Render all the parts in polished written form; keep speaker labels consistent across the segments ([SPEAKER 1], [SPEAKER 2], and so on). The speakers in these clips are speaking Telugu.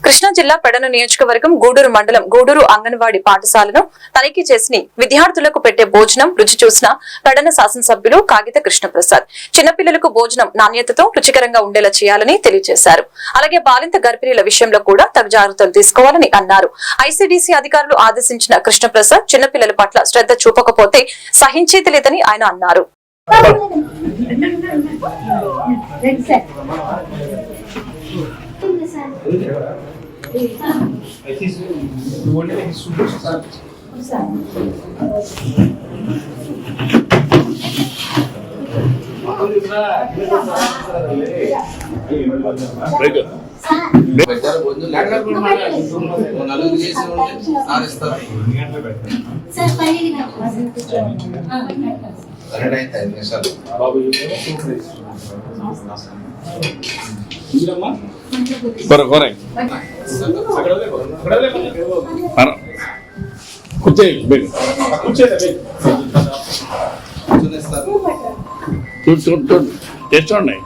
[SPEAKER 1] కృష్ణా జిల్లా పెడన నియోజకవర్గం గూడూరు మండలం గూడూరు అంగన్వాడీ పాఠశాలను తనిఖీ చేసి విద్యార్థులకు పెట్టే భోజనం రుచి చూసిన పెడన శాసనసభ్యులు కాగిత కృష్ణప్రసాద్ చిన్నపిల్లలకు భోజనం నాణ్యతతో రుచికరంగా ఉండేలా చేయాలని తెలియజేశారు. అలాగే బాలింత గర్భిణీల విషయంలో కూడా తగు జాగ్రత్తలు తీసుకోవాలని అన్నారు. ఐసీడీసీ అధికారులు ఆదేశించిన కృష్ణప్రసాద్ చిన్నపిల్లల పట్ల శ్రద్ధ చూపకపోతే సహించేది లేదని ఆయన అన్నారు.
[SPEAKER 2] చూడండి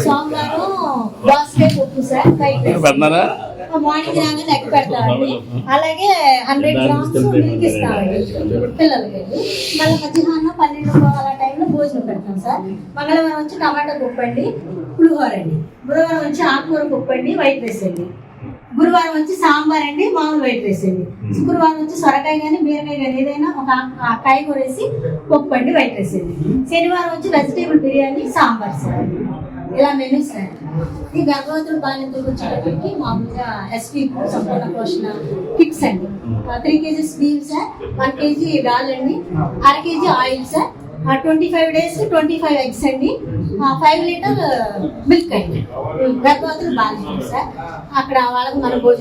[SPEAKER 3] సోమవారం బాస్కెట్ ఉప్పు సార్ మార్నింగ్ రాగానే ఎగ్ పెడతామండి. అలాగే 100 గ్రామ్స్ మిల్క్ ఇస్తామండి పిల్లలకి. మళ్ళీ మధ్యాహ్నం 12 అలా టైంలో భోజనం పెడతాం సార్. మంగళవారం వచ్చి టమాటా పప్పు అండి, పులిహోర అండి. బుధవారం వచ్చి ఆకుకూర పప్పు అండి, వైట్ రైస్ అండి. గురువారం వచ్చి సాంబార్ అండి, మామూలు వైట్ రైస్ అండి. శుక్రవారం వచ్చి సొరకాయ కానీ బీరకాయ కానీ ఏదైనా ఒక కాయగూర వేసి పప్పు అండి, వైట్ రైస్ అండి. శనివారం వచ్చి వెజిటేబుల్ బిర్యానీ, సాంబార్ సార్. ఇలా మెనూ సార్. ఈ గర్భవతులు బాలింతలకు వచ్చేటప్పటికి మామూలుగా ఎస్పీ సంపూర్ణ పోషణ కిట్స్ అండి. 3 kgs beef sir, 1 kg dal అండి, 1/2 kg oil sir, 25 days 25 eggs అండి, 5 లీటర్ మిల్క్ అండి. గర్భవతులు బాలింతలు సార్. అక్కడ వాళ్ళకి మన భోజనం